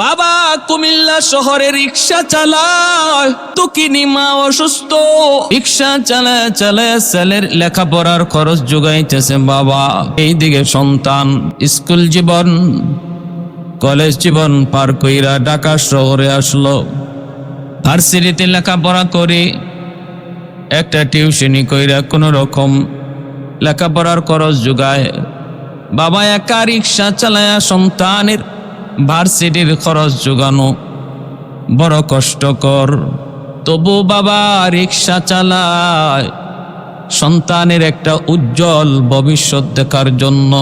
বাবা কুমিল্লা শহরে রিক্সা চালায়, দুঃখিনী মা অসুস্থ, রিক্সা চালায় চালায় ছেলের লেখাপড়ার খরচ যোগাইতেছে বাবা। এইদিকে সন্তান স্কুল জীবন কলেজ জীবন পার কইরা ঢাকা শহরে আসলো। ভার্সিটিতে লেখাপড়া করে একটা টিউশনি কইরা কোনো রকম লেখাপড়ার খরচ যোগায়। বাবা একা রিক্সা চালায়া সন্তানের ভার্সিটির খরচ যোগানো বড় কষ্টকর, তবু বাবা রিক্সা চালায় সন্তানের একটা উজ্জ্বল ভবিষ্যৎ দেখার জন্য,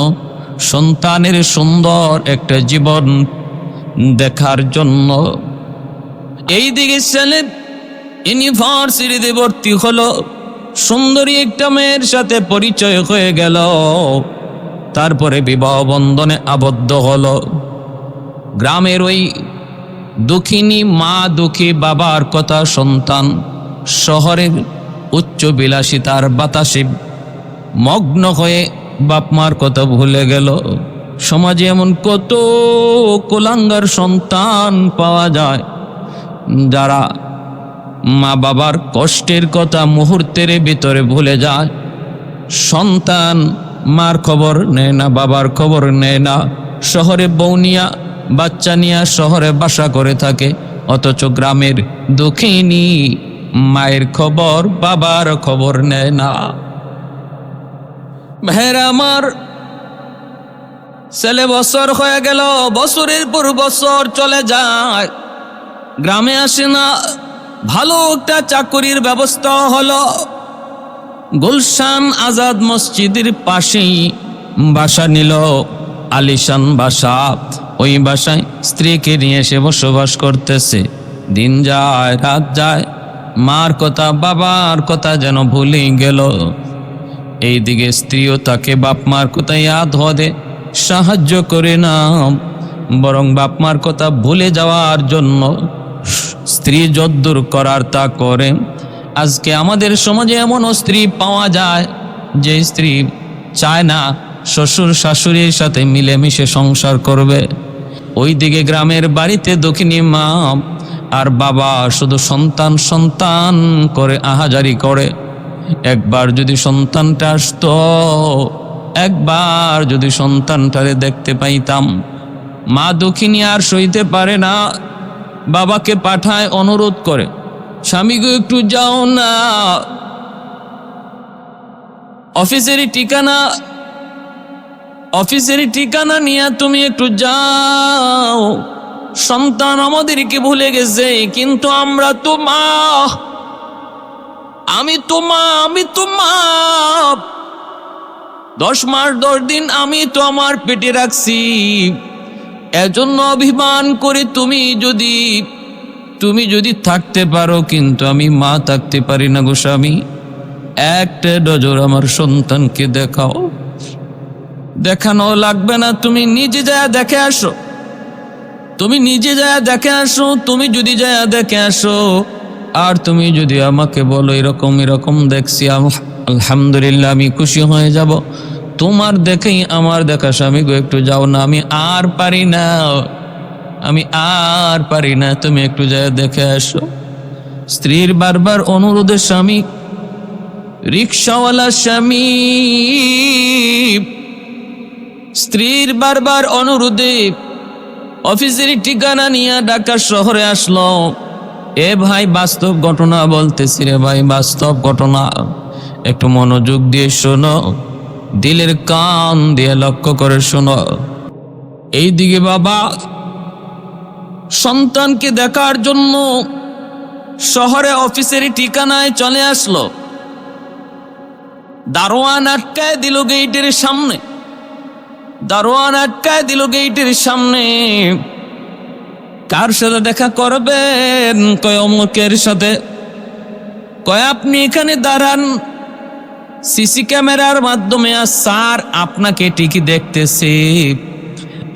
সন্তানের সুন্দর একটা জীবন দেখার জন্য। এইদিকে ছেলে ইউনিভার্সিটিতে ভর্তি হলো, সুন্দরী একটা মেয়ের সাথে পরিচয় হয়ে গেল, তারপরে বিবাহ বন্ধনে আবদ্ধ হলো। গ্রামের ওই দুঃখিনী মা দুঃখী বাবার কথা সন্তান শহরের উচ্চ বিলাসিতার বাতাসে মগ্ন হয়ে বাপ মার কথা ভুলে গেল। সমাজে এমন কত কুলাঙ্গার সন্তান পাওয়া যায় যারা মা বাবার কষ্টের কথা মুহূর্তের ভিতরে ভুলে যায়। সন্তান মার খবর নেয় না, বাবার খবর নেয় না, শহরে বউ নিয়া বাচ্চা নিয়া শহরে বাসা করে থাকে, অথচ গ্রামের দুঃখিনী মায়ের খবর বাবার খবর নেয় না। ভাইরা আমার, ছেলে বছর হয়ে গেল, বছরের পর বছর চলে যায়, গ্রামে আসে না। ভালো একটা চাকরির ব্যবস্থা হলো, গুলশান আজাদ মসজিদের পাশেই বাসা নিল, আলিশান বাসা। ওই বাসায় স্ত্রীকে নিয়ে এসে বসবাস করতেছে। দিন যায় রাত যায়, মার কথা বাবার কথা যেন ভুলেই গেল। এইদিকে স্ত্রীও তাকে বাপ মার কথা ইয়াদ হদে সাহায্য করে না, বরং বাপ মার কথা ভুলে যাওয়ার জন্য স্ত্রী যদ্দূর করার তা করে। আজকে আমাদের সমাজে এমনও স্ত্রী পাওয়া যায় যে স্ত্রী চায় না শ্বশুর শাশুড়ির সাথে মিলেমিশে সংসার করবে। ওইদিকে গ্রামের বাড়িতে দক্ষিণী মা আর বাবা শুধু সন্তান সন্তান করে আহাজারি করে। একবার যদি সন্তানটা আসতো, একবার যদি সন্তানটারে দেখতে পাইতাম। মা দক্ষিণী আর সইতে পারে না, বাবাকে পাঠায় অনুরোধ করে, স্বামীকে একটু যাও না, অফিসেরই ঠিকানা নিয়ে তুমি একটু যাও। সন্তান আমাদেরকে ভুলে গেছে, কিন্তু আমরা তো মা, আমি তো মা, 10 মাস 10 দিন আমি তো আমার পেটে রাখছি, এজন্য অভিমান করে তুমি যদি থাকতে পারো, কিন্তু আমি মা থাকতে পারি না গো স্বামী। একটা নজর আমার সন্তানকে দেখাও। দেখানো লাগবে না, তুমি নিজে যায় দেখে আসো, তুমি যদি যায় দেখে আসো, আর তুমি যদি আমাকে বলো এরকম দেখছি, আলহামদুলিল্লাহ আমি খুশি হয়ে যাব। তোমার দেখেই আমার দেখা স্বামী গো, একটু যাও না, আমি আর পারি না, তুমি একটু যায় দেখে আসো। স্ত্রীর বারবার অনুরোধে স্বামী, রিক্সাওয়ালা স্বামী স্ত্রীর বারবার অনুরোধে অফিসের ঠিকানা নিয়ে ঢাকা শহরে আসলো। এ ভাই বাস্তব ঘটনা বলতেছি রে ভাই, বাস্তব ঘটনা, একটু মনোযোগ দিয়ে শোনো, দিলের কান দিয়ে লক্ষ্য করে শোনো। এইদিকে বাবা সন্তানকে দেখার জন্য শহরে অফিসের ঠিকানায় চলে আসলো। দারোয়ান আটকায় দিল গেটের সামনে। কার সাথে দেখা করবেন? কয় অমুকের সাথে। কয় আপনি এখানে দাঁড়ান, সিসি ক্যামেরার মাধ্যমে স্যার আপনাকে ঠিকই দেখতেছে।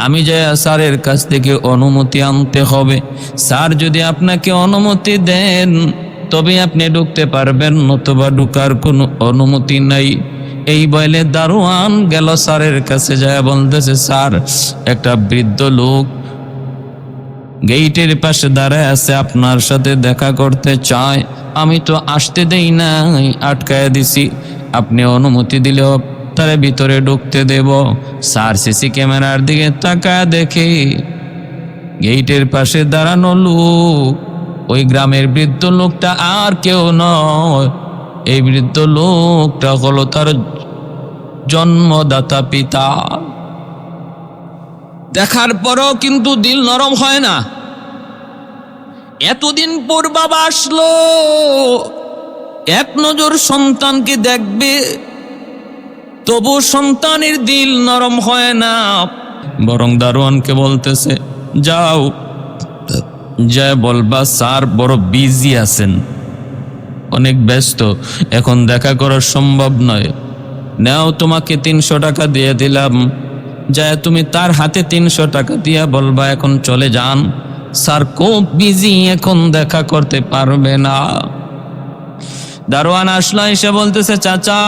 আমি যাই স্যারের কাছ থেকে অনুমতি আনতে হবে, স্যার যদি আপনাকে অনুমতি দেন তবে আপনি ঢুকতে পারবেন, নতুবা ঢুকার কোনো অনুমতি নাই। এই বলে দারোয়ান গেল স্যারের কাছে, যায় বলতেছে, স্যার একটা বৃদ্ধ লোক গেইটের পাশে দাঁড়ায় আছে, আপনার সাথে দেখা করতে চায়। আমি তো আসতে দেই নাই, আটকায় দিছি। আপনি অনুমতি দিলেও তারে ভিতরে ঢুকতে দেব। স্যার সিসি ক্যামেরার দিকে তাকায় দেখে গেইটের পাশে দাঁড়ানো লোক ওই গ্রামের বৃদ্ধ লোকটা আর কেউ নয়। এই বৃদ্ধ লোকটা হলো তার জন্মদাতা পিতা। দেখার পরও কিন্তু দিল নরম হয় না। এতদিন পর বাবা আসলো, এক নজর সন্তানকে দেখবে, তবু সন্তানের দিল নরম হয় না। বরং দারোয়ানকে বলতেছে, যাও যা বলবা স্যার বড় বিজি আছেন, অনেক ব্যস্ত, এখন দেখা করা সম্ভব নয়। নাও তোমাকে 300 টাকা দিয়ে দিলাম, যা তুমি তার হাতে 300 টাকা দিয়া বলবা এখন চলে যান, স্যার খুব বিজি, এখন দেখা করতে পারবে না। দারোয়ান আসলো, এসে বলতেছে, চাচা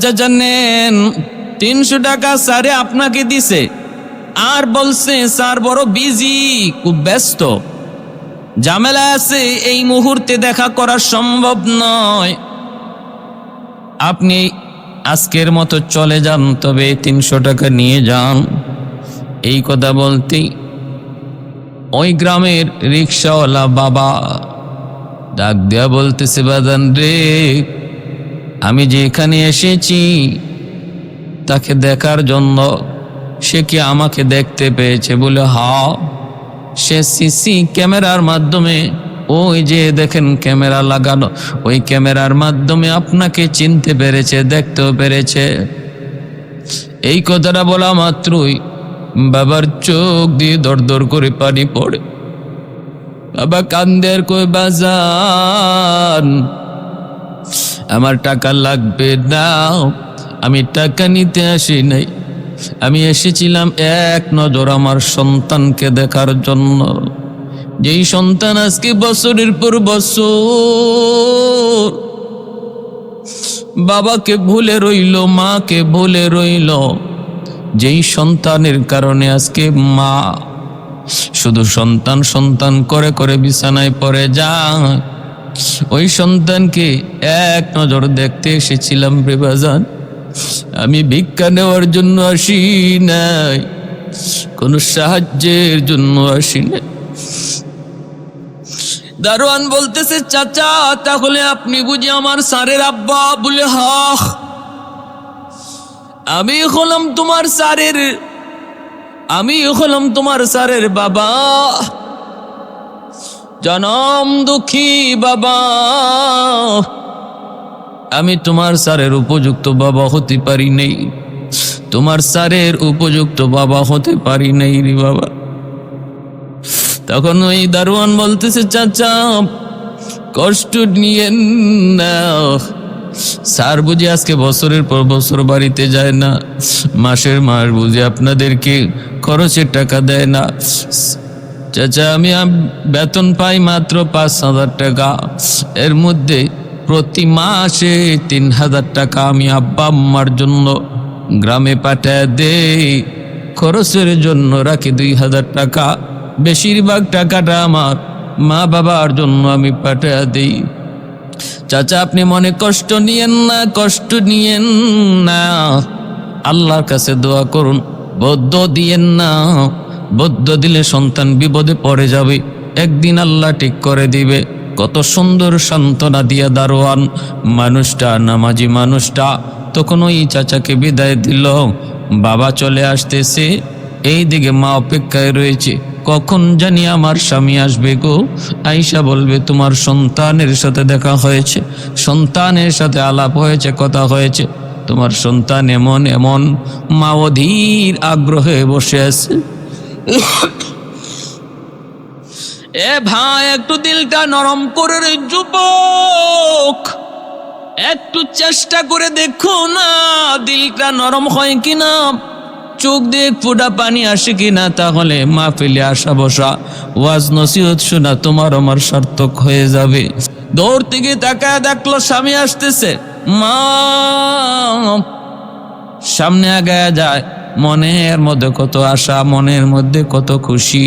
চাচা নেন 300 টাকা স্যারে আপনাকে দিছে, আর বলছে স্যার বড় বিজি, খুব ব্যস্ত, ঝামেলা আছে, এই মুহূর্তে দেখা করা সম্ভব নয়, আপনি আজকের মতো চলে যান, তবে 300 টাকা নিয়ে যান। এই কথা বলতেই ওই গ্রামের রিক্সাওয়ালা বাবা ডাক দেয়া বলতেছে, বাজান রে, আমি যে এখানে এসেছি তাকে দেখার জন্য, সে কি আমাকে দেখতে পেয়েছে? বলে হ্যাঁ, সে সিসি ক্যামেরার মাধ্যমে, ওই যে দেখেন ক্যামেরা লাগানো, ওই ক্যামেরার মাধ্যমে আপনাকে চিনতে পেরেছে, দেখতেও পেরেছে। এই কথাটা বলা মাত্রই বাবার চোখ দিয়ে দরদর করে পানি পড়ে। বাবা কান্দের, কই বাজান আমার টাকা লাগবে না, আমি টাকা নিতে আসি নাই, আমি এসেছিলাম এক নজর আমার সন্তানকে দেখার জন্য। যেই সন্তান আজকে বছরের পর বছর বাবাকে ভুলে রইল, মাকে ভুলে রইল, যেই সন্তানের কারণে আজকে মা শুধু সন্তান সন্তান করে করে বিছানায় পড়ে যায়, ওই সন্তানকে এক নজর দেখতে এসেছিলাম রে বাজান। আমি ভিক্ষা নেওয়ার জন্য আসি নাই, কোনো সাহায্যের জন্য আসি নাই। দারোয়ান বলতেছে, চাচা তাহলে আপনি বুঝি আমার স্যারের আব্বা? বলে হ্যাঁ, আমি হলাম তোমার স্যারের বাবা, জনম দুঃখী বাবা। আমি তোমার স্যারের উপযুক্ত বাবা হতে পারি নাই, তোমার স্যারের উপযুক্ত বাবা হতে পারি নাই রে বাবা। তখন ওই দারোয়ান বলতেছে, চাচা কষ্ট নিয়েন না, স্যার বুঝি আজকে বছরের পর বছর বাড়িতে যায় না, মাসের মাস বুঝি আপনাদেরকে খরচের টাকা দেয় না। চাচা আমি বেতন পাই মাত্র 5,000 টাকা, এর মধ্যে প্রতি মাসে 3,000 টাকা আমি আব্বা আম্মার জন্য গ্রামে পাঠায় দেই, খরচের জন্য রাখি 2,000 টাকা, বেশিরভাগ টাকাটা আমার মা বাবার জন্য আমি পাঠায় দিই। চাচা আপনি মনে কষ্ট নিয়েন না, আল্লাহর কাছে দোয়া করুন, বদ্ধ দিয়েন না, বদ্ধ দিলে সন্তান বিপদে পড়ে যাবে, একদিন আল্লাহ ঠিক করে দিবে। কত সুন্দর সান্ত্বনা দিয়া দারোয়ান মানুষটা, নামাজি মানুষটা তখন ওই চাচাকে বিদায় দিল। বাবা চলে আসতেছে, এই দিকে মা অপেক্ষায় রয়েছে, কখন জানি আমার স্বামী আসবে গো, আইসা বলবে তোমার সন্তানের সাথে দেখা হয়েছে, সন্তানের সাথে আলাপ হয়েছে, কথা হয়েছে, তোমার সন্তান এমন এমন। মা অধীর আগ্রহে বসে আছে। এ ভাই একটু দিলটা নরম করে রে যুবক, একটু চেষ্টা করে দেখো না দিলটা নরম হয় কিনা, চোখ দিয়ে ফোঁটা পানি আসে কিনা, তাহলে মাহফিলে আসা বসা ওয়াজ নসিহত শোনা তোমার আমার সার্থক হয়ে যাবে। দৌড় থেকে তাকায় দেখলো স্বামী আসতেছে, মা সামনে আগায়া যায়, মনের মধ্যে কত আশা, মনের মধ্যে কত খুশি।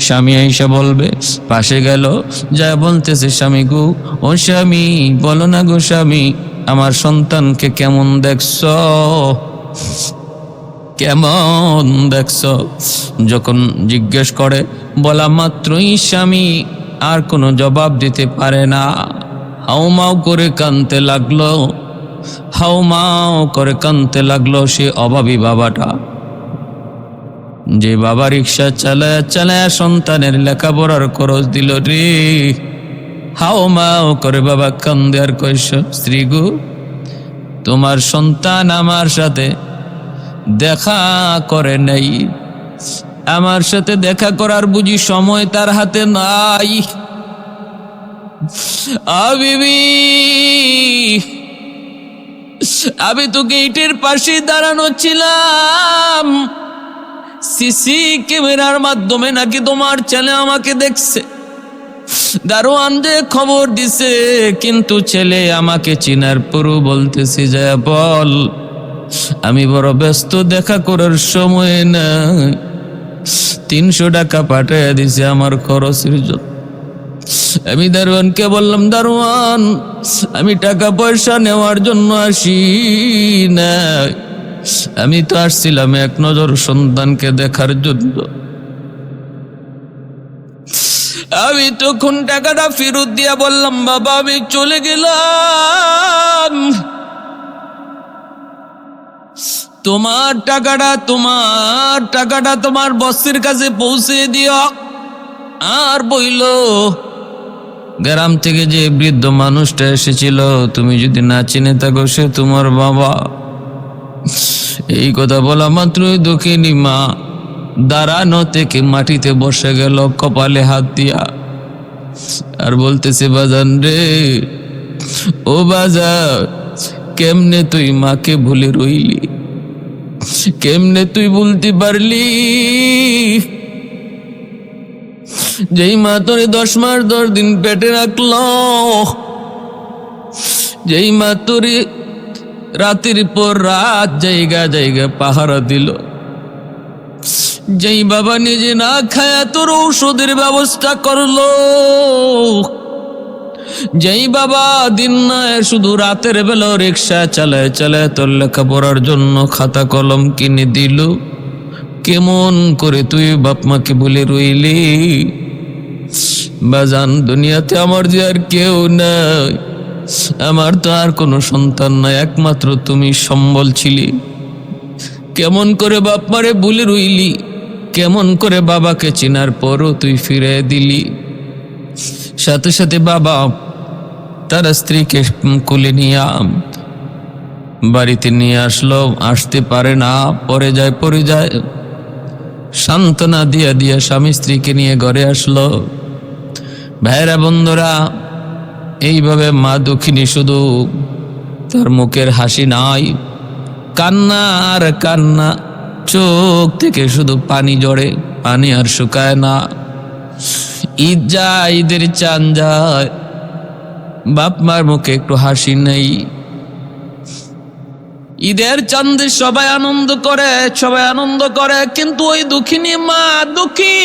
স্বামী আইসা বলবে, পাশে গেল, যা বলতেছে, স্বামী গো, ও স্বামী, বলো না গো স্বামী, আমার সন্তানকে কেমন দেখছ, কেমন দেখছ? যখন জিজ্ঞেস করে, বলা মাত্রই স্বামী আর কোনো জবাব দিতে পারে না। হাউমাউ করে কাঁদতে লাগলো, হাউমাউ করে কাঁদতে লাগলো সে অভাবী বাবাটা, যে বাবা রিক্সা চালায় চালায় সন্তানের লেখাপড়ার খরচ দিল রে। হাউমাউ করে বাবা কান্দে আর কইস, স্ত্রী গো, তোমার সন্তান আমার সাথে দেখা করে নাই, আমার সাথে দেখা করার বুঝি সময় তার হাতে নাই। আবিবি, আমি তো গেটের পাশে দাঁড়ানো ছিলাম, সিসি ক্যামেরার মাধ্যমে নাকি তোমার ছেলে আমাকে দেখছে। দারোয়ান যে খবর দিছে, কিন্তু ছেলে আমাকে চিনার পরও বলতেছি, যা বল, আমি বড় ব্যস্ত, দেখা করার সময় না। 300 টাকা পাঠিয়ে দিছে আমার খরচের জন্য। আমি দারোয়ানকে বললাম, দারোয়ান, আমি টাকা পয়সা নেওয়ার জন্য আসি না, আমি তো আসছিলাম এক নজর সন্তানকে দেখার জন্য। আমি তখন টাকাটা ফেরত দিয়া বললাম, বাবা আমি চলে গেলাম, তোমার টাকাটা তোমার বসের কাছে পৌঁছে দিও। আর বইল, গ্রাম থেকে যে বৃদ্ধ মানুষটা এসেছিল, তুমি যদি না চিনে থাকো, সে তোমার বাবা। এই কথা বলা মাত্রই দুঃখিনী মা দাঁড়ানো থেকে মাটিতে বসে গেল কপালে হাত দিয়া, আর বলতেছে, বাজান রে, ও বাজার, কেমনে তুই মাকে ভুলে রইলি, কেমনে তুই বলতে পারলি? যেই মা তোরে 10 মাস 10 দিন পেটে রাখলো, যেই মা তোরে রাতের পর রাত জায়গা জায়গা পাহারা দিল, যেই বাবা নিজে না খায়া তোর ঔষধের ব্যবস্থা করলো, যেই বাবা দিন নয় শুধু রাতের বেলা রিক্সা চালায় চালায় তোর লেখাপড়ার জন্য খাতা কলম কিনে দিল, কেমন করে তুই বাপ মাকে বলে রইলি? বাজান, দুনিয়াতে আমার যে আর কেউ নাই, আমার তো আর কোনো সন্তান নাই, একমাত্র তুমি সম্বল ছিলি। কেমন করে বাপ মারে ভুলে রইলি? কেমন করে বাবাকে চিনার পরও তুই ফিরে দিলি? সাথে সাথে বাবা তার স্ত্রীকে কোলে নিয়ে বাড়িতে নিয়ে আসলো, আসতে পারে না, পরে যায়। সান্ত্বনা দিয়া দিয়া স্বামী স্ত্রীকে নিয়ে ঘরে আসলো। ভাইরা বন্ধুরা, এইভাবে মা দুঃখিনী, শুধু তার মুখের হাসি নাই, কান্না আর কান্না, চোখ থেকে শুধু পানি ঝরে, পানি আর শুকায় না। ঈদ যায়, ঈদের চাঁদ যায়, বাপ মার মুখে একটু হাসি নেই। ঈদের চাঁদে সবাই আনন্দ করে, কিন্তু ওই দুঃখিনী মা, দুঃখী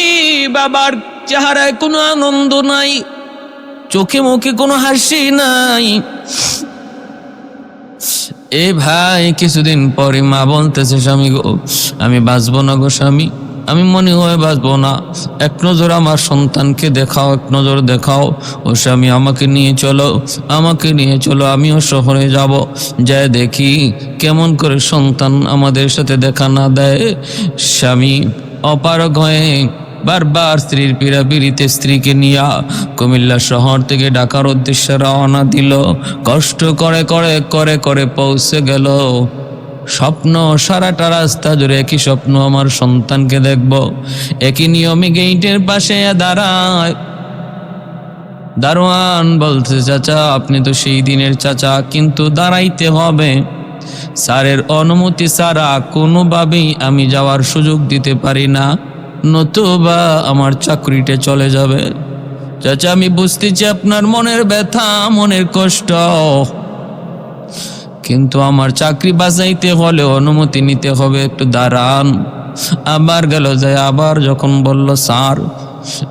বাবার চেহারায় কোনো আনন্দ নাই, চোখে মুখে কোনো হাসি নাই। এ ভাই, কিছুদিন পরে মা বলতেছে, স্বামী গো, আমি বাঁচবো না গো স্বামী, আমি মনে হয় বাঁচবো না, এক নজর আমার সন্তানকে দেখাও, এক নজর দেখাও। ও স্বামী, আমাকে নিয়ে চলো, আমিও শহরে যাব, যাই দেখি কেমন করে সন্তান আমাদের সাথে দেখা না দেয়। স্বামী অপারগ হয়ে বারবার স্ত্রীর পীড়াপিড়িতে স্ত্রীকে নিয়ে কুমিল্লা শহর থেকে ঢাকার উদ্দেশ্যে রওনা দিল। কষ্ট করে পৌঁছে গেল। স্বপ্ন, সারাটা রাস্তা জুড়ে একই স্বপ্ন, আমার সন্তানকে দেখব। একই নিয়মে গেইটের পাশে দাঁড়ায়। দারোয়ান বলছে, চাচা আপনি তো সেই দিনের চাচা, কিন্তু দাঁড়াইতে হবে, স্যারের অনুমতি ছাড়া কোনোভাবেই আমি যাওয়ার সুযোগ দিতে পারি না, নতুবা আমার চাকরিটা চলে যাবে। চাচা, আমি বুঝতেছি আপনার মনের ব্যথা, মনের কষ্ট, কিন্তু আমার চাকরি বাঁচাইতে হলে অনুমতি নিতে হবে, একটু দাঁড়ান। আবার গেল, যায় আবার যখন বলল স্যার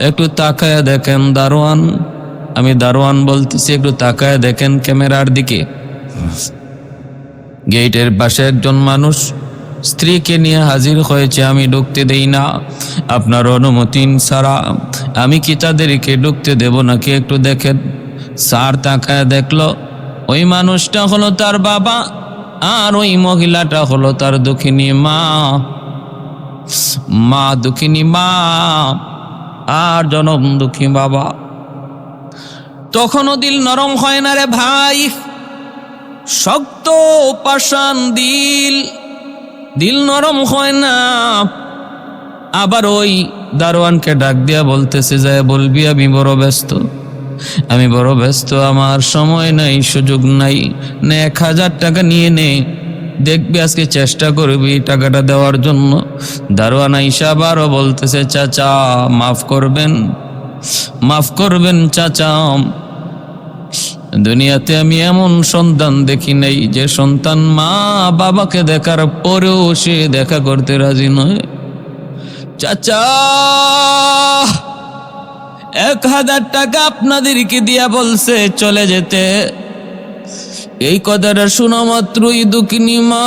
একটু তাকায় দেখেন দারোয়ান, আমি দারোয়ান বলতেছি একটু তাকায় দেখেন ক্যামেরার দিকে। গেটের পাশে একজন মানুষ স্ত্রীকে নিয়ে হাজির হয়েছে, আমি ঢুকতে দেই না, আপনার অনুমতি ছাড়া আমি কি তাদেরকে ঢুকতে দেব নাকি, একটু দেখেন। স্যার তাকায় দেখলো ওই মানুষটা হলো তার বাবা, আর ওই মহিলাটা হলো তার দুঃখিনী মা দুঃখিনী মা আর জনম দুঃখী বাবা। তখনও দিল নরম হয় না রে ভাই, শক্ত পাষাণ দিল নরম হয় না। আবার ওই দারোয়ানকে ডাক দিয়া বলতেছে, যায় বলবি আমি বড় ব্যস্ত, আমার সময় নাই, সুযোগ নাই, নে 1000 টাকা নিয়ে নে, দেখবি আজকে চেষ্টা করবি টাকাটা দেওয়ার জন্য। দারোয়ান আইসা আবারও বলতেছে, চাচা মাফ করবেন চাচা, দুনিয়াতে আমি এমন সন্তান দেখি নাই যে সন্তান মা বাবাকে দেখার পরেও সে দেখা করতে রাজি নয়। চাচা 1000 টাকা আপনাদেরকে দিয়া বলছে চলে যেতে। এই কথাটা শোনা মাত্রই দুঃখিনী মা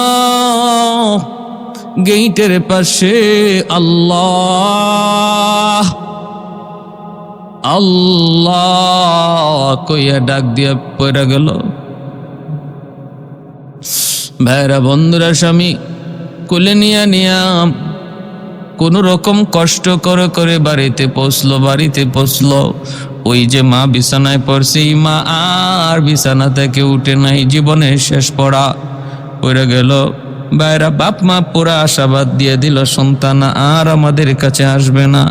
গেইটের পাশে আল্লাহ কইয়া ডাক দিয়া পড়ে গেল। ভাইরা বন্ধুরা, স্বামী কোলে নিয়া কোন রকম কষ্ট করে বাড়িতে পৌঁছলো। ওই যে মা বিছানায় পড়ছে, এই মা আর বিছানা থেকে উঠে নাই, জীবনের শেষ পড়ে গেল। ভাইরা বাপ মা পুরা আশাবাদ দিয়ে দিল সন্তান আর আমাদের কাছে আসবে না,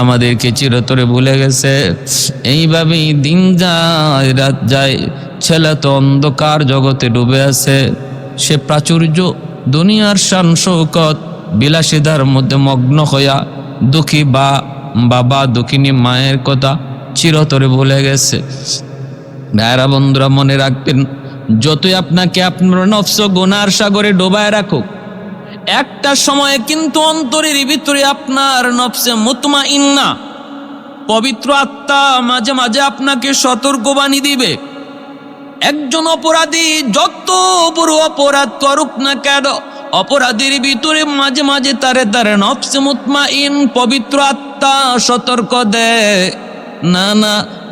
আমাদেরকে চিরতরে ভুলে গেছে। এইভাবেই দিন যায় রাত যায়, ছেলে তো অন্ধকার জগতে ডুবে আছে, সে প্রাচুর্য দুনিয়ার শান শৌকত বিলাসিতার মধ্যে মগ্ন হইয়া দুঃখী বাবা দুঃখিনী মায়ের কথা চিরতরে ভুলে গেছে। ভাইরা বন্ধুরা, মনে রাখবেন, যতই আপনাকে আপনার নফস গুনার সাগরে ডোবায় রাখুক, একটা সময়ে কিন্তু অন্তরের ভিতরে আপনার নফসে মুতমাইন্না পবিত্র আত্মা মাঝে মাঝে আপনাকে সতর্কবাণী দিবে। একজন অপরাধী যত বড় অপরাধ করুক না কেন, অপরাধীর ভিতরে মাঝে মাঝে তারে নফসে মুতমাইন পবিত্র আত্মা সতর্ক দেয়, না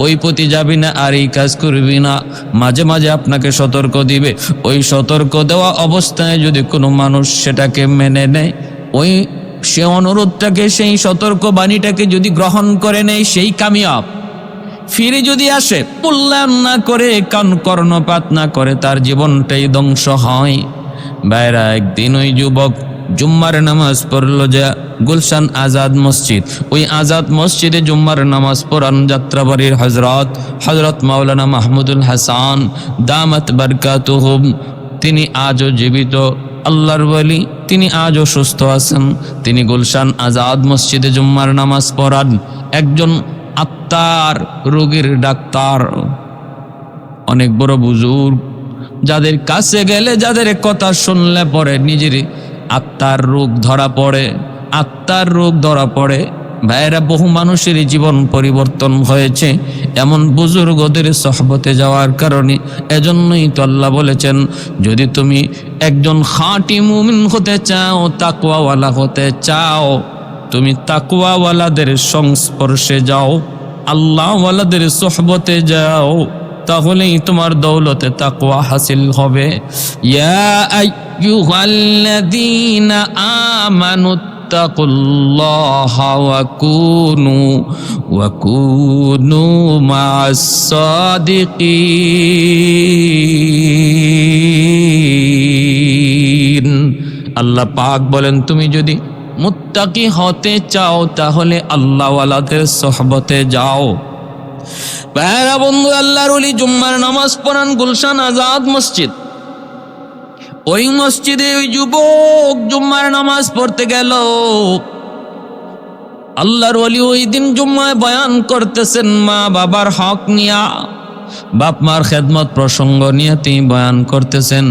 ওই পথে যাবি না, আর এই কাজ করবি না। মাঝে মাঝে আপনাকে সতর্ক দিবে। ওই সতর্ক দেওয়া অবস্থায় যদি কোনো মানুষ সেটাকে মেনে নেয়, ওই সে অনুরোধটাকে, সেই সতর্ক বাণীটাকে যদি গ্রহণ করে নেয়, সেই কামিয়াব। ফিরে যদি আসে, মূল্যায়ন না করে, কর্ণপাত না করে, তার জীবনটাই ধ্বংস হয়। বাইরা একদিন ওই যুবক জুম্মার নামাজ পড়লো যে গুলশান আজাদ মসজিদ, ওই আজাদ মসজিদে জুম্মার নামাজ পড়ান যাত্রাবাড়ির হজরত মাওলানা মাহমুদুল হাসান দামাত বারকাতুহুম। তিনি আজও জীবিত আল্লাহর ওয়ালি, তিনি আজও সুস্থ আছেন। তিনি গুলশান আজাদ মসজিদে জুম্মার নামাজ পড়ান, একজন আত্মার রোগীর ডাক্তার, অনেক বড় বুজুর্গ, যাদের কাছে গেলে, যাদের কথা শুনলে পরে নিজের আত্মার রোগ ধরা পড়ে। ভাইয়েরা, বহু মানুষের জীবন পরিবর্তন হয়েছে এমন বুজুর্গদের সহবতে যাওয়ার কারণে। এজন্যই তো আল্লাহ বলেছেন, যদি তুমি একজন খাঁটি মুমিন হতে চাও, তাকওয়াওয়ালা হতে চাও, তুমি তাকওয়াওয়ালাদের সংস্পর্শে যাও, আল্লাহওয়ালাদের সহবতে যাও, তাহলেই তোমার দৌলতে তাকওয়া হাসিল হবে। ইয়া আইয়ুহাল্লাযীনা আমানুত্তাকুল্লাহা ওয়া কুনু মা'আস সাদিকিন। আল্লাহ পাক বলেন, তুমি যদি মুত্তাকি হতে চাও তাহলে আল্লাহওয়ালাদের সহবতে যাও। ভাইরা বন্ধু, আল্লাহর ওলি জুম্মার নামাজ পড়ান গুলশান আজাদ মসজিদ। ওই মসজিদে ওই যুবক জুম্মার নামাজ পড়তে গেল। আল্লাহর ওলি ওই দিন জুম্মায় বয়ান করতেছেন মা বাবার হক নিয়া। বাপ মার খেদমত প্রসঙ্গ নিয়ে তিনি বয়ান করতেছেন।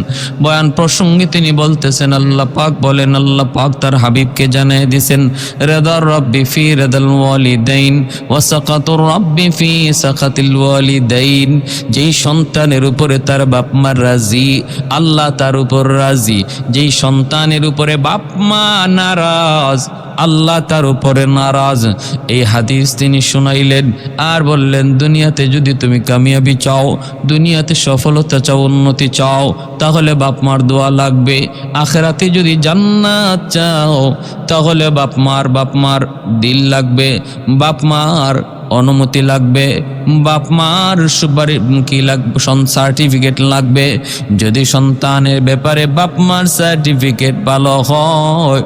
বয়ান প্রসঙ্গে তিনি বলতেছেন, আল্লাহ পাক বলেন, আল্লাহ পাক তার হাবিবকে জানিয়ে দিয়েছেন, রেদার রব্বি ফি রেদাল ওয়ালিদাইন ওয়া সাকাতুর রব্বি ফি সাকাতিল ওয়ালিদাইন। যেই সন্তানের উপরে তার বাপ মা রাজি, আল্লাহ তার উপর রাজি। যেই সন্তানের উপরে বাপ মা নারাজ, আল্লাহ তার উপরে নারাজ। এই হাদিস তিনি শুনাইলেন আর বললেন, দুনিয়াতে যদি তুমি কামিয়াবি চাও, দুনিয়াতে সফলতা চাও, উন্নতি চাও, তাহলে বাপ মার দোয়া লাগবে। আখেরাতে যদি জান্নাত চাও, তাহলে বাপ মার দিল লাগবে, বাপ মার অনুমতি লাগবে, বাপ মার সুপারি কি লাগবে, সার্টিফিকেট লাগবে। যদি সন্তানের ব্যাপারে বাপ মার সার্টিফিকেট ভালো হয়,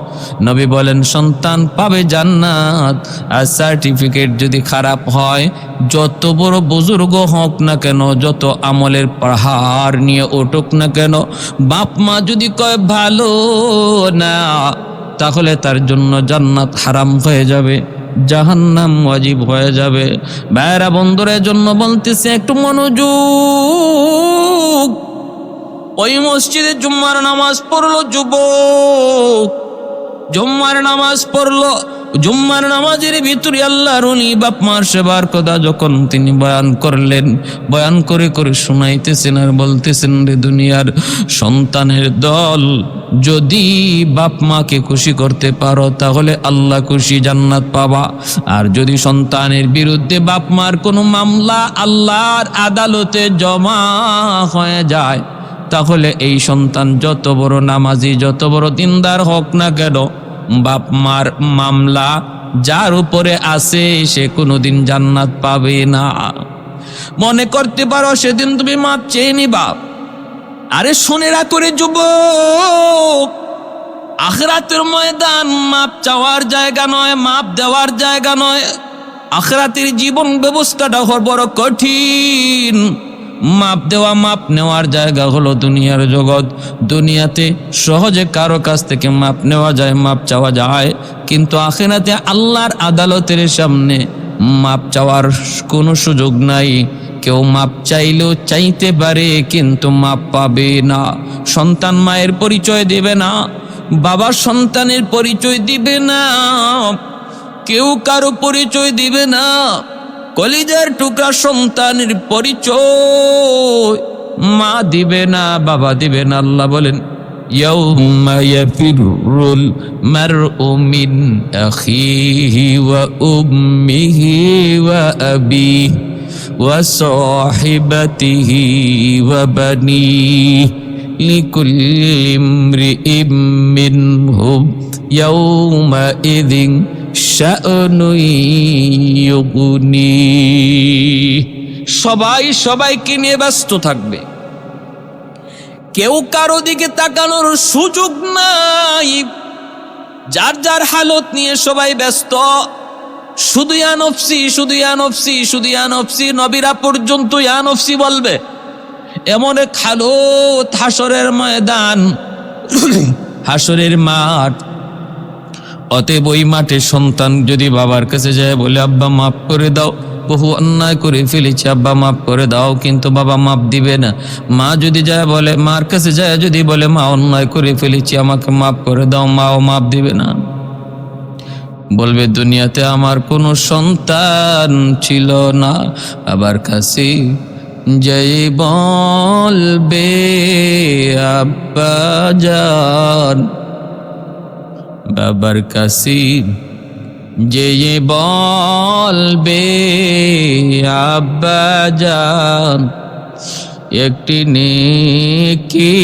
নবী বলেন সন্তান পাবে জান্নাত। আর সার্টিফিকেট যদি খারাপ হয়, যত বড় বুজুর্গ হোক না কেন, যত আমলের পাহাড় নিয়ে উঠুক না কেন, বাপ মা যদি কয় ভালো না, তাহলে তার জন্য জান্নাত হারাম হয়ে যাবে, জাহান্নাম ওয়াজিব হয়ে যাবে। ভাইরা বন্ধুদের জন্য বলতেছে, একটু মনোযোগ। ওই মসজিদে জুম্মার নামাজ পড়লো যুবক, জুম্মার নামাজ পড়লো। জুম্মার নামাজের ভিতরে আল্লাহর ওলি বাপ মার সেবার কথা যখন তিনি বয়ান করলেন, বয়ান করে করে শুনাইতেছেন আর বলতেছেন, রে দুনিয়ার সন্তানের দল, যদি বাপ মাকে খুশি করতে পারো তাহলে আল্লাহ খুশি, জান্নাত পাবা। আর যদি সন্তানের বিরুদ্ধে বাপ মার কোনো মামলা আল্লাহর আদালতে জমা হয়ে যায়, তাহলে এই সন্তান যত বড় নামাজি, যত বড় দিনদার হোক না কেন, বাপ মার মামলা যার উপরে আছে সে কোনোদিন জান্নাত পাবে না। মনে করতে পারো সেদিন তুমি মাপ চেয়ে নিবা। আরে শুনেরা করে যুবক, আখিরাতের ময়দান মাপ চাওয়ার জায়গা নয়, মাপ দেওয়ার জায়গা নয়। আখিরাতের জীবন ব্যবস্থাটা বড় কঠিন। মাপ দেওয়া, মাপ নেওয়ার জায়গা হলো দুনিয়ার জগৎ। দুনিয়াতে সহজে কারো কাছ থেকে মাপ নেওয়া যায়, মাপ চাওয়া যায়, কিন্তু আখিরাতে আল্লাহর আদালতের সামনে মাপ চাওয়ার কোনো সুযোগ নাই। কেউ মাপ চাইলেও চাইতে পারে, কিন্তু মাপ পাবে না। সন্তান মায়ের পরিচয় দিবে না, বাবা সন্তানের পরিচয় দিবে না, কেউ কারো পরিচয় দিবে না। কলিজার টুকরা সন্তানের পরিচয় মা দিবে না, বাবা দিবে না। আল্লাহ বলেন, ইয়াউমা ইয়াফিরুল মারউ মিন আখিহি ওয়া উম্মিহি ওয়া আবিহি ওয়া সাহিবাতিহি ওয়া বানিহি লিকুল্লি ইমরিইম মিনহুম ইয়াউমা ইযিন সবাই সবাইকে নিয়ে ব্যস্ত থাকবে, কেউ কারো দিকে তাকানোর সুযোগ নাই। যার যার হালত নিয়ে সবাই ব্যস্ত। শুধু ইয়া নফসি, শুধু ইয়া নফসি, শুধু ইয়া নফসি। নবীরা পর্যন্ত ইয়া নফসি বলবে। এমন এক হালত হাসরের ময়দান, হাসরের মাঠ। অতএব ওই মাঠে সন্তান যদি বাবার কাছে যায় বলে, আব্বা মাফ করে দাও, বহু অন্যায় করে ফেলেছি, আব্বা মাফ করে দাও, কিন্তু বাবা মাফ দিবে না। মা যদি যায় বলে, মার কাছে যায় যদি বলে, মা অন্যায় করে ফেলেছি, আমাকে মাফ করে দাও, মাও মাফ দিবে না। বলবে, দুনিয়াতে আমার কোনো সন্তান ছিল না। বাবার কাছে যাই বলবে, আব্বা জান, বাবার কাছে যে বলবে, আব্বা জান, একটি নেকি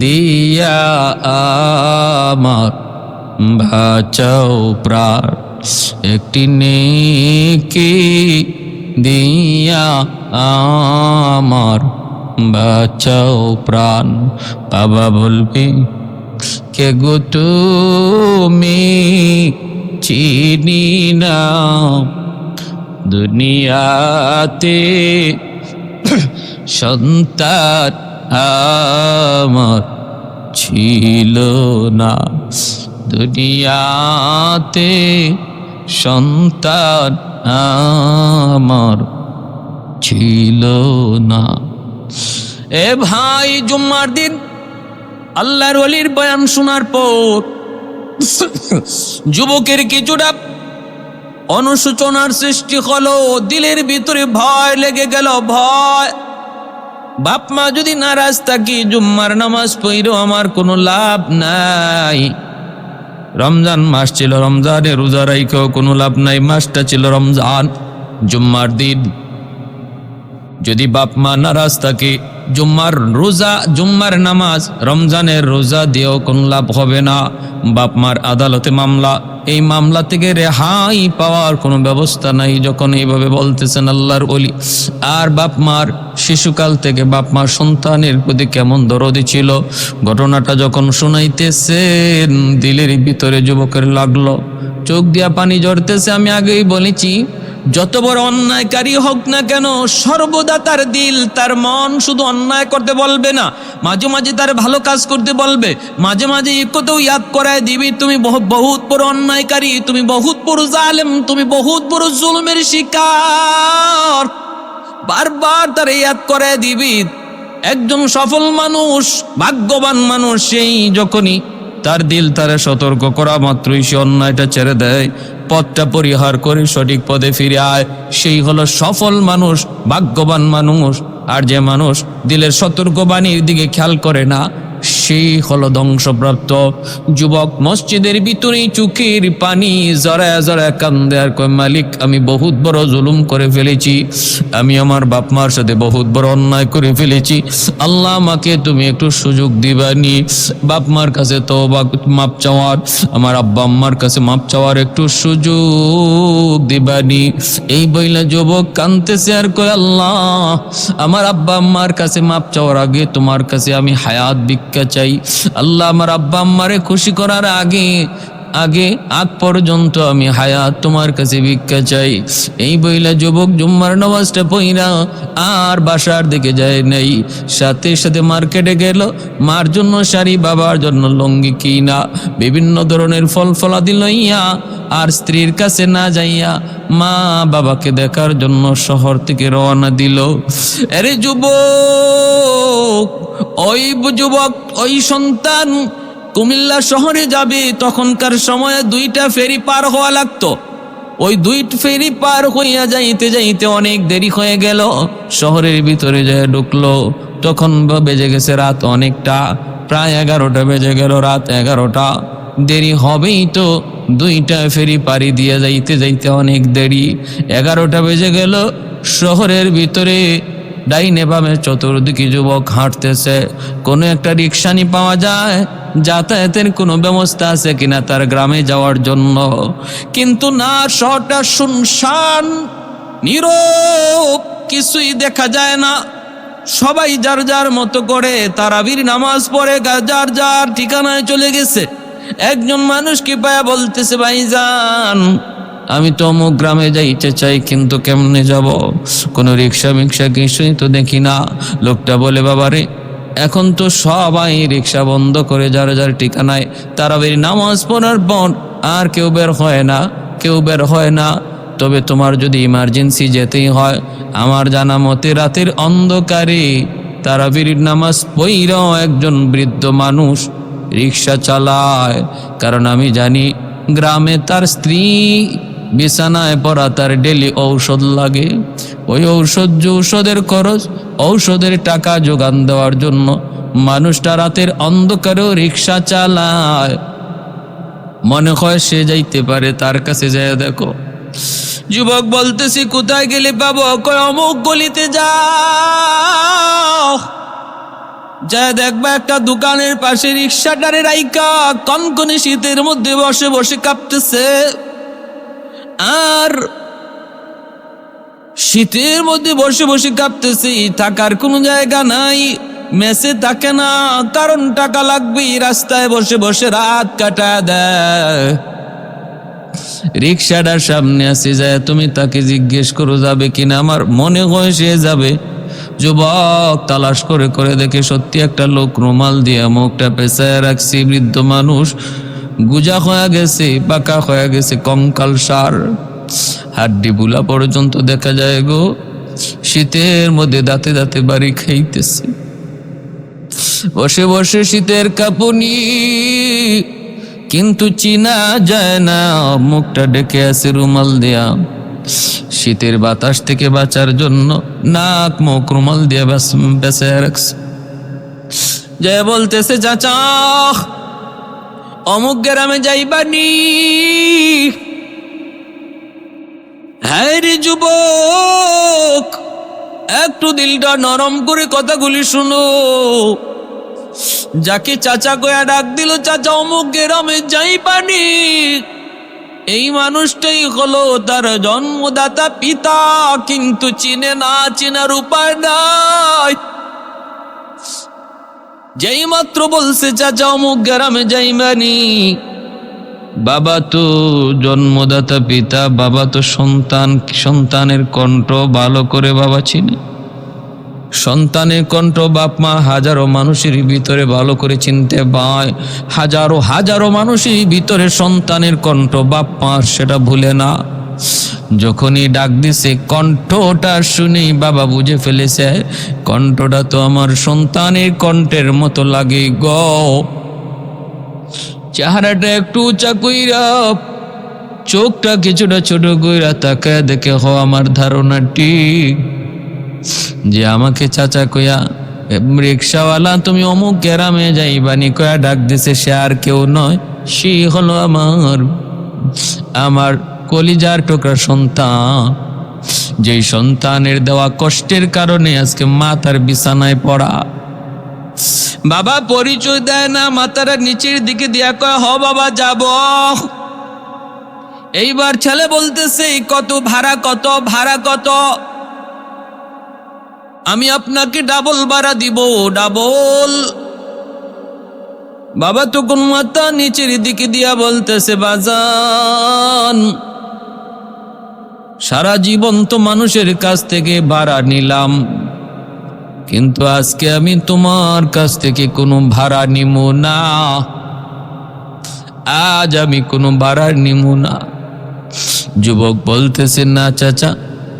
দিয়া আমার বাঁচাও প্রাণ, একটি নেকি দিয়া আমার বাঁচাও প্রাণ। বাবা বলবে, কে গো তুমি, চিনি না, দুনিয়াতে সন্তান আমার ছিল না, দুনিয়াতে সন্তান আমার ছিল না। এ ভাই, জুম্মার দিন আল্লাহর ওলির বয়ান শোনার পর যুবকের কিছুটা অনুশোচনার সৃষ্টি হলো, দিলের ভিতরে ভয় লেগে গেল। ভয়, বাপ মা যদি নারাজ থাকি, জুম্মার নামাজ পড়েও আমার কোনো লাভ নাই। রমজান মাস ছিল, রমজানে রোজা রাইখেও কোনো লাভ নাই, মাসটা ছিল রমজান। জুম্মার দিন যদি বাপ মা নারাজ থাকে, জুম্মার রোজা, জুম্মার নামাজ, রমজানের রোজা দিয়েও কোনো লাভ হবে না। বাপ মার আদালতে মামলা, এই মামলা থেকে রেহাই পাওয়ার কোনো ব্যবস্থা নাই। যখন এইভাবে বলতেছেন আল্লাহর ওলি, আর বাপ মার শিশুকাল থেকে বাপ মার সন্তানের প্রতি কেমন দরদি ছিল, ঘটনাটা যখন শুনাইতেছেন দিলের ভিতরে যুবকের লাগলো, চোখ দিয়া পানি ঝরতেছে। আমি আগেই বলেছি, যত বড় অন্যায়কারী হোক না কেন, সর্বদা তার দিল, তার মন শুধু অন্যায় করতে বলবে না, মাঝে মাঝে তার ভালো কাজ করতে বলবে। মাঝে মাঝে একথাও ইয়াদ করায় দিবি, তুমি বহুত বড় অন্যায়কারী, তুমি বহুত বড় জালেম, তুমি বহুত বড় জুলুমের শিকার। বারবার তার ইয়াদ করায় দিবি। একজন সফল মানুষ, ভাগ্যবান মানুষ, সেই যখনই তার দিল তারে সতর্ক করা মাত্রই সে অন্যায়টা ছেড়ে দেয়, পথটা পরিহার করে সঠিক পথে ফিরে আয়, সেই হলো সফল মানুষ, ভাগ্যবান মানুষ। আর যে মানুষ দিলের সতর্কবাণীর দিকে খেয়াল করে না, সেই হলো ধ্বংসপ্রাপ্ত। যুবক মসজিদের ভিতরেই চোখের পানি জড়ায় জড়ায় কান্দে আর কয়, মালিক, আমি বহুত বড় জুলুম করে ফেলেছি, আমি আমার বাপ মার সাথে বহুত বড় অন্যায় করে ফেলেছি, আল্লাহ আমাকে তুমি একটু সুযোগ দিবানি, বাপ মার কাছে তো মাপ চাওয়ার, আমার আব্বা আম্মার কাছে মাপ চাওয়ার একটু সুযোগ দিবানি। এই বইলা যুবক কান্দতেছে আর কয়, আল্লাহ, আমার আব্বা আম্মার কাছে মাপ চাওয়ার আগে তোমার কাছে আমি হায়াত ভিক্ষা চাই। আল্লাহ, আমার আব্বা আম্মারে খুশি করার আগ পর্যন্ত আমি হায়াত তোমার কাছে ভিক্ষা চাই। এই বইলা যুবক জুম্মার নামাজটা পইরা আর বাসার দিকে যায় নাই, সাথে সাথে মার্কেটে গেল, মার জন্য শাড়ি, বাবার জন্য লুঙ্গি কিনা, বিভিন্ন ধরনের ফল ফলাদি লইয়া, আর স্ত্রীর কাছে না যাইয়া মা বাবাকে দেখার জন্য শহর থেকে রওনা দিল। আরে যুবক, ওই সন্তান কুমিল্লা শহরে যাবে, তখনকার সময়ে 2টা ফেরি পার হওয়া লাগতো। ওই 2 ফেরি পার হইয়া যাইতে যাইতে অনেক দেরি হয়ে গেল। শহরের ভিতরে যায় ঢুকলো, তখন বেজে গেছে রাত অনেকটা, প্রায় 11টা বেজে গেল, রাত 11টা। দেরি হবেই তো, 2টা ফেরি পাড়ি দিয়ে যাইতে যাইতে অনেক দেরি। 11টা বেজে গেল। শহরের ভিতরে ডাইনে বামে চতুর্দিকে যুবক হাঁটতেছে, কোনো একটা রিক্সানি পাওয়া যায়, যাতায়াতের কোনো ব্যবস্থা আছে কিনা তার গ্রামে যাওয়ার জন্য। কিন্তু না, শহরটা শুনশান, নীরব, কিছুই দেখা যায় না। সবাই যার যার মতো করে তারাবির নামাজ পড়ে যার যার ঠিকানায় চলে গেছে। একজন মানুষকে পায়া বলতেছে, ভাইজান, আমি তো অমুক গ্রামে যাইতে চাই, কিন্তু কেমনে যাব? কোনো রিক্সা মিক্সা কিছুই তো দেখি না। লোকটা বলে, বাবারে, এখন তো সবাই রিক্সা বন্ধ করে যার যার ঠিকানায় তারাবির নামাজ পড়ার পর আর কেউ বের হয় না। তবে তোমার যদি ইমার্জেন্সি যেতেই হয়, আমার জানা মতে রাতের অন্ধকারে তারাবির নামাজ পড়াও একজন বৃদ্ধ মানুষ রিক্সা চালায়। কারণ আমি জানি গ্রামে তার স্ত্রী বিছানায় পড়া, তার ডেলি ঔষধ লাগে। ওই ঔষধের খরচ, ঔষধের টাকা যোগান দেওয়ার জন্য মানুষটা রাতের অন্ধকারেও রিক্সা চালায়। মনে হয় সে যাইতে পারে, তার কাছে যায় দেখো। যুবক বলতেছি, কোথায় গেলে পাবো? কয়, অমুক গলিতে যাও, যা দেখবা একটা দোকানের পাশে রিক্সাটারে রাইকা কনকনে শীতের মধ্যে বসে বসে কাঁপতেছে। আর শীতের মধ্যে বসে বসে কাঁপতেছি, থাকার কোনো জায়গা নাই, মেসে থাকে না, কারণ টাকা লাগবে। রাস্তায় বসে বসে রাত কাটা দেয়। রিক্সাটার সামনে আসে যায়, তুমি তাকে জিজ্ঞেস করো যাবে কিনা। আমার মনে হয় সে যাবে। যুবক তালাশ করে করে দেখে সত্যি একটা লোক রুমাল দিয়ে মুখটা পেঁচায় রাখছে। বৃদ্ধ মানুষ, গুজা হয়ে গেছে, বাঁকা হয়ে গেছে, কঙ্কাল সার, হাড্ডি বুলা পর্যন্ত দেখা যায় গো। শীতের মধ্যে দাঁতে দাঁতে বাড়ি খাইতেছে, বসে বসে শীতের কাঁপুনি, কিন্তু চিনা যায় না, মুখটা ডেকে আছে রুমাল দেয়া। শীতের বাতাস থেকে বাঁচার জন্য নাক মুখ রুমাল দিয়ে বেঁচে রাখছে। যে বলতেছে, চাচা অমুক গ্রামে যাইবানি। হ্যাঁ রে যুবক, একটু দিলটা নরম করে কথাগুলি শুনো। যাকে চাচা কয়া ডাক দিল, চাচা অমুক গ্রামে যাইবানি, এই মানুষটাই হলো তার জন্মদাতা পিতা, কিন্তু চিনে না, চেনার উপায় নাই। যেই মাত্র বলছে চাচা অমুক গ্রামে যাইবানি, বাবা তো জন্মদাতা পিতা, বাবা তো সন্তান, সন্তানের কণ্ঠ ভালো করে বাবা চিনে। সন্তানের কণ্ঠ বাপ মা হাজারো মানুষের ভিতরে ভালো করে চিনতে পায়, হাজারো হাজারো মানুষের ভিতরে সন্তানের কণ্ঠ বাপ মা সেটা ভুলে না। যখনই ডাক দিছে, কণ্ঠটা শুনেই বাবা বুঝে ফেলেছে কণ্ঠটা তো আমার সন্তানের কণ্ঠের মতো লাগে গো। চেহারাটা একটু উঁচা কইরা, চোখটা কিছুটা ছোট কইরা তাকায় দেখে, হ আমার ধারণা ঠিক যে আমাকে চাচা কইয়া রিক্সাওয়ালা তুমি অমুক গ্রামে যাইবানি কয়া ডাক দিছে, সে আর কেউ নয়, সে হলো আমার কলিজার টুকরা সন্তান, যেই সন্তানের দেওয়া কষ্টের কারণে আজকে মাথার বিছানায় পড়া। বাবা পরিচয় দেয় না, মাথাটা নিচের দিকে দিয়া কয়, হ বাবা যাব। এইবার ছেলে বলতেছে, কত ভাড়া, কত ভাড়া, কত? আমি আপনাকে ডাবল ভাড়া দিব, ডাবল। বাবা তখন মাথা নিচের দিকে দিয়া বলতেছে, বাজান সারা জীবন তো মানুষের কাছ থেকে ভাড়া নিলাম, কিন্তু আজকে আমি তোমার কাছ থেকে কোনো ভাড়া নিব না, আজ আমি কোনো ভাড়া নিব না। যুবক বলতেছে, না চাচা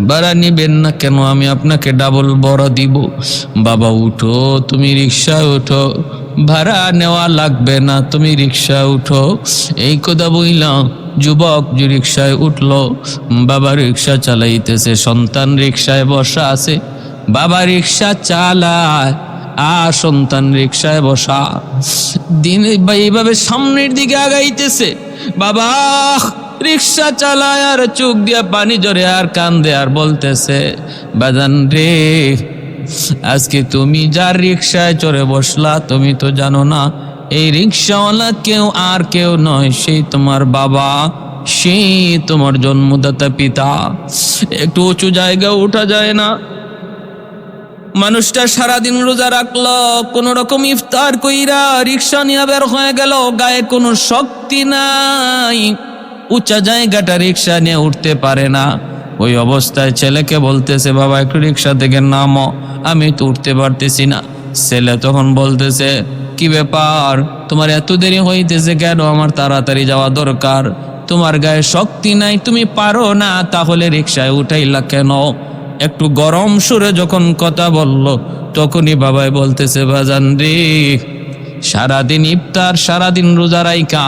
ভাড়া নিবেন না কেন, আমি আপনাকে ডাবল ভাড়া দিব। বাবা উঠো, তুমি রিক্সায় উঠো, ভাড়া নেওয়া লাগবে না, তুমি রিক্সায় উঠো। এই কথা বললাম, যুবক যে রিক্সায় উঠলো। বাবা রিক্সা চালাইতেছে, সন্তান রিক্সায় বসা আছে, বাবা রিক্সা চালায় আর সন্তান রিক্সায় বসা। দিন এইভাবে সামনের দিকে আগাইতেছে, বাবা রিক্সা চালায় আর চোখ দিয়া পানি জরে আর কান্দে আর বলতেছে, বাজান রে আজকে তুমি যার রিক্সায় চড়ে বসলা, তুমি তো জানো না এই রিক্সাওয়ালা কেউ আর কেউ নয়, সেই তোমার বাবা, সেই তোমার জন্মদাতা পিতা। একটু উঁচু জায়গায় উঠা যায় না? মানুষটা সারাদিন রোজা রাখলো, কোন রকম ইফতার কইরা রিক্সা নিয়ে বের হয়ে গেল, গায়ে কোনো শক্তি নাই, উঁচা জায়গাটা রিক্সা নিয়ে উঠতে পারে না। ওই অবস্থায় ছেলেকে বলতেছে, বাবা একটু রিক্সা থেকে নামো, আমি তো উঠতে পারতেছি না। ছেলে তখন বলতেছে, কি ব্যাপার তোমার এত দেরি হইতেছে কেন, আমার তাড়াতাড়ি যাওয়া দরকার, তোমার গায়ে শক্তি নাই, তুমি পারো না, তাহলে রিক্সায় উঠাইলা কেন? একটু গরম সুরে যখন কথা বলল, তখনই বাবাই বলতেছে, বাজান রে সারাদিন ইফতার, সারাদিন রোজা রাইকা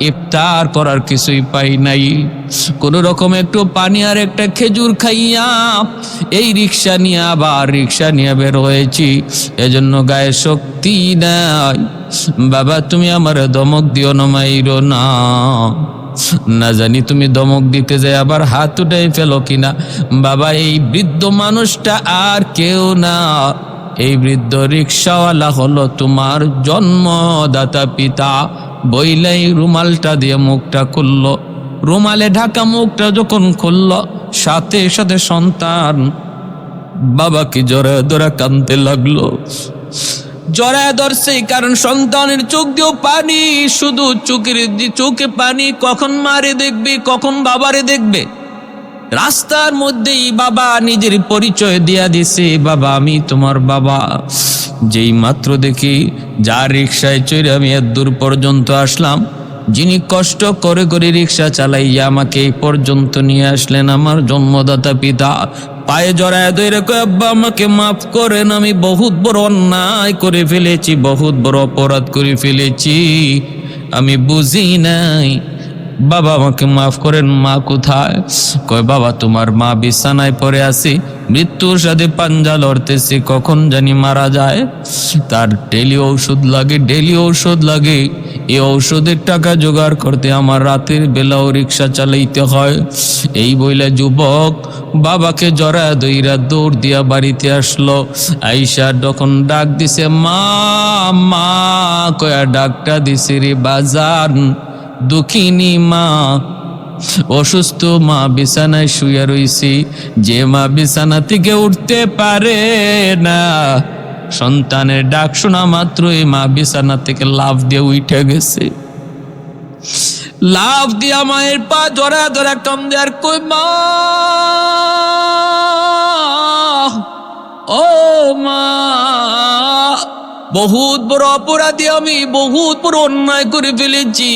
ইফতার করার কিছুই পাই নাই, কোন রকম একটু পানি আর একটা খেজুর খাইয়া এই রিক্সা নিয়ে আবার রিক্সা নিয়ে বের হয়েছি, এজন্য গায়ে শক্তি নাই। বাবা তুমি আমার ধমক দিও না, মাইরো না, না জানি তুমি ধমক দিতে যাই আবার হাত উঠাই ফেলো কিনা। বাবা এই বৃদ্ধ মানুষটা আর কেউ না, এই বৃদ্ধ রিক্সাওয়ালা হলো তোমার জন্মদাতা পিতা। বইলাই রুমালটা দিয়ে মুখটা খুললো, রুমালে ঢাকা মুখটা যখন খুললো, সাথে সাথে সন্তান বাবাকে জড়ায় ধরে কাঁদতে লাগলো। জড়ায় ধরছে কারণ সন্তানের চোখ দিয়েও পানি, শুধু চোখে পানি, কখন মারে দেখবে, কখন বাবারে দেখবে। রাস্তার মধ্যেই বাবা নিজের পরিচয় দিয়া দিছে, বাবা আমি তোমার বাবা। যেই মাত্র দেখি যার রিক্সায় চড়ে আমি এত দূর পর্যন্ত আসলাম, যিনি কষ্ট করে করে রিক্সা চালাইয়া আমাকে এই পর্যন্ত নিয়ে আসলেন, আমার জন্মদাতা পিতা, পায়ে জড়ায় ধরে কয়, আব্বা আমাকে মাফ করেন, আমি বহুত বড় অন্যায় করে ফেলেছি, বহুত বড় অপরাধ করে ফেলেছি, আমি বুঝি নাই, বাবা আমাকে মাফ করেন। মা কোথায়? কয়, বাবা তোমার মা বিছানায় পড়ে আছে, মৃত্যুর সাথে পাঞ্জা লড়তেছে, কখন জানি মারা যায়, তার ডেলি ঔষধ লাগে, ডেলি ঔষধ লাগে, এই ঔষধের টাকা জোগাড় করতে আমার রাতের বেলাও রিক্সা চালাইতে হয়। এই বইলা যুবক বাবাকে জড়া দইরা দৌড় দিয়া বাড়িতে আসলো। আইসা যখন ডাক দিছে, মা মা কয়া ডাকটা দিছে রে বাজান, দুঃখিনী মা, অসুস্থ মা বিছানায় শুয়ে রইছি, যে মা বিছানা থেকে উঠতে পারে না, সন্তানের ডাক শোনা মাত্রই মা বিছানা থেকে লাফ দিয়ে উঠে গেছে। লাফ দিয়া মায়ের পা জড়া ধরা কান্দে আর কই, মা ও মা, বহুত বড় অপরাধী আমি, বহুত বড় অন্যায় করে ফেলেছি,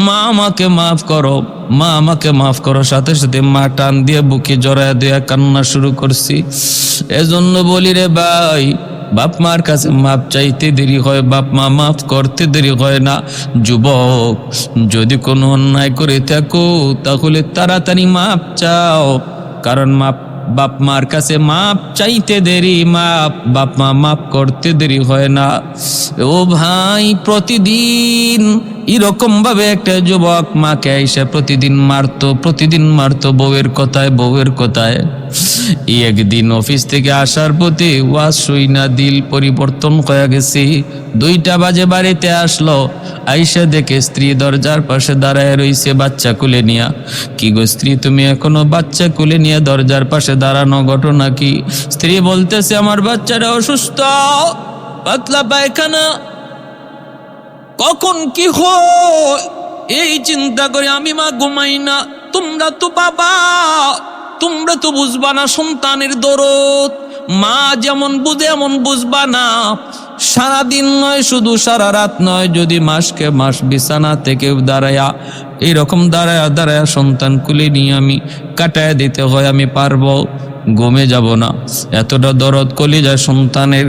মা আমাকে মাফ করো, মা আমাকে মাফ করো। সাথে সাথে মা টান দিয়ে বুকে জড়ায় দিয়ে কান্না শুরু করছি। এজন্য বলি রে ভাই, বাপ মার কাছে মাপ চাইতে দেরি হয়, বাপ মা মাফ করতে দেরি হয় না। যুবক, যদি কোনো অন্যায় করে থাকো তাহলে তাড়াতাড়ি মাপ চাও, কারণ বাপ মার কাছে মাপ চাইতে দেরি, বাপ মা মাপ করতে দেরি হয় না। ও ভাই, প্রতিদিন এরকম ভাবে একটা যুবক মাকে আইসা প্রতিদিন মারতো বউয়ের কথায়। একদিন অফিস থেকে আসার পথে ওয়াজ শুই না, দিল পরিবর্তন হয়ে গেছে। 2টা বাজে বাড়িতে আসলো, আইসা দেখে স্ত্রী দরজার পাশে দাঁড়ায় রইছে বাচ্চা কুলে নিয়া। কি গো স্ত্রী, তুমি এখনো বাচ্চা কুলে নিয়ে দরজার পাশে দাঁড়ানো, ঘটনা কি? স্ত্রী বলতেছে, আমার বাচ্চাটা অসুস্থ, পাতলা পায়খানা, কখন কি হয় এই চিন্তা করে আমি মা ঘুমাই না। তোমরা তো বাবা, তোমরা তো বুঝবা না সন্তানের দরদ, মা যেমন বুঝে এমন বুঝবা না। সারাদিন নয়, শুধু সারা রাত নয়, যদি মাসকে মাস বিছানা থেকে দাঁড়ায়া এইরকম দাঁড়ায়া সন্তান কুলে নিয়ে আমি কাটায় দিতে হয়, আমি পারবো, ঘুমে যাব না, এতটা দরদ কলিজা সন্তানের।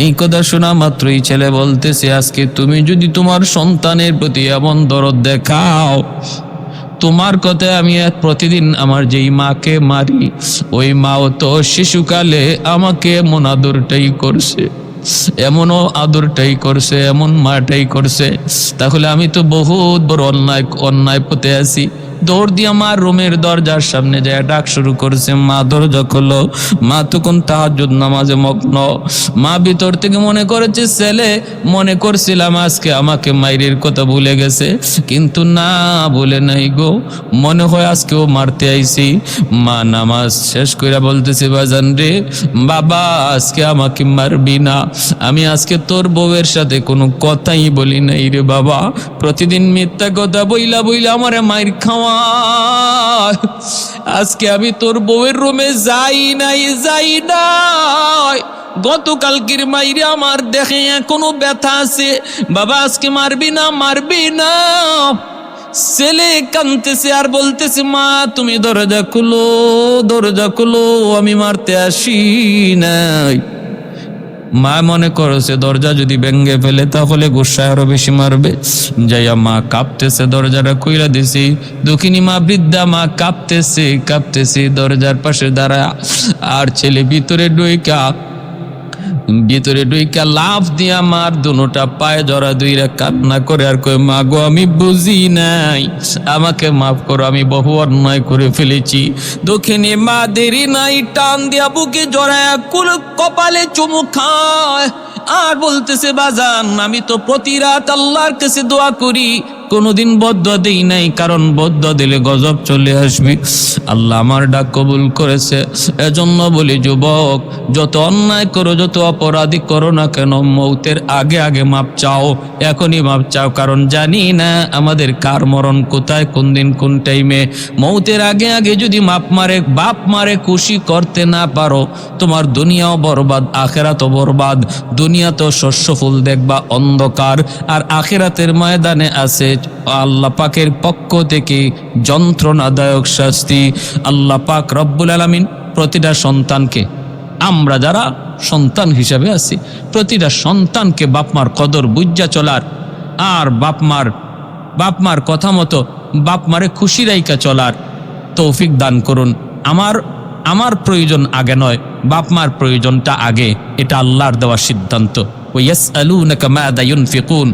এই কথা শোনা মাত্রই ছেলে বলতেছে, আজকে তুমি যদি তোমার সন্তানের প্রতি এমন দরদ দেখাও, তোমার কথায় আমি প্রতিদিন আমার যেই মাকে মারি, ওই মাও তো শিশুকালে আমাকে এমন আদরটাই করছে, এমনও আদরটাই করছে, এমন মাটাই করছে, তাহলে আমি তো বহুত বড় অন্যায় পথে আছি। দৌড় দিয়ে আমার রুমের দরজার সামনে যায় ডাক শুরু করছে, মা দরজা খোলো। মা তখন তাহাজ্জুদ নামাজে মগ্ন। মা ভিতর থেকে মনে করেছে ছেলে, মনে করছিলাম আজকে আমাকে মাইরের কথা ভুলে গেছে, কিন্তু না, বলে নাই গো, মনে হয় আজকেও মারতে আইছি। মা নামাজ শেষ করে বলতেছে, বাজান রে বাবা, আজকে আমাকে মারবি না, আমি আজকে তোর বউয়ের সাথে কোনো কথাই বলি নাই রে বাবা, প্রতিদিন মিথ্যা কথা বইলা আমারে মাইর খাওয়া, আজকে আমি তোর বউয়ের রুমে যাই নাই। গতকালকের মাইরে আমার দেখে এখনো ব্যথা আছে, বাবা আজকে মারবি না। ছেলে কাঁদতেছে আর বলতেছে, মা তুমি দরজা খুলো, আমি মারতে আসি নাই। মা মনে করেছে দরজা যদি ভেঙে ফেলে তাহলে গুসায় আরো বেশি মারবে। যাইয়া মা কাঁপতেছে, দরজাটা খুইলা দিছি। দুঃখিনী মা, বৃদ্ধা মা কাঁপতেছে দরজার পাশে দাঁড়া, আর ছেলে ভিতরে ডুইকা লাফ দিয়ে আমার দুটা পায়ে জড়া দুইরা কান্না করে আর কই, মা গো আমি বুঝি নাই, আমাকে মাফ করো, আমি বহু অন্যায় করে ফেলেছি। দক্ষিণে মা দেরি নাই, টান দিয়া বুকে জড়ায় কপালে চুমু খায় আর বলতেছে, বাজান আমি তো প্রতি রাত আল্লাহর কাছে দোয়া করি, কোনোদিন বদদুয়া দেই নাই, কারণ বদদুয়া দিলে গজব চলে আসবে। আল্লাহ আমার ডাক কবুল করেছে। এজন্য বলি যুবক, যত অন্যায় করো, যত অপরাধী করো না কেন, মৌতের আগে মাপ চাও, এখনই মাপ চাও, কারণ জানি না আমাদের কার মরণ কোথায়, কোন দিন কোন টাইমে। মৌতের আগে যদি বাপ মারে খুশি করতে না পারো, তোমার দুনিয়াও বরবাদ, আখেরাতও বরবাদ। দুনিয়া তো শস্য ফুল দেখবা অন্ধকার, আর আখেরাতের ময়দানে আছে আল্লাহ পাকের পক্ষ থেকে যন্ত্রণাদায়ক শাস্তি। আল্লাহ পাক রব্বুল আলামিন প্রতিটা সন্তানকে, আমরা যারা সন্তান হিসেবে আছি, প্রতিটা সন্তানকে বাপমার কদর বুঝা চলার, আর বাপমার কথা মতো বাপমারে খুশি রাইকা চলার তৌফিক দান করুন। আমার প্রয়োজন আগে নয়, বাপমার প্রয়োজনটা আগে, এটা আল্লাহর দেওয়া সিদ্ধান্ত। ওয়াসআলুনাকা মাযা ইউনফিকুন,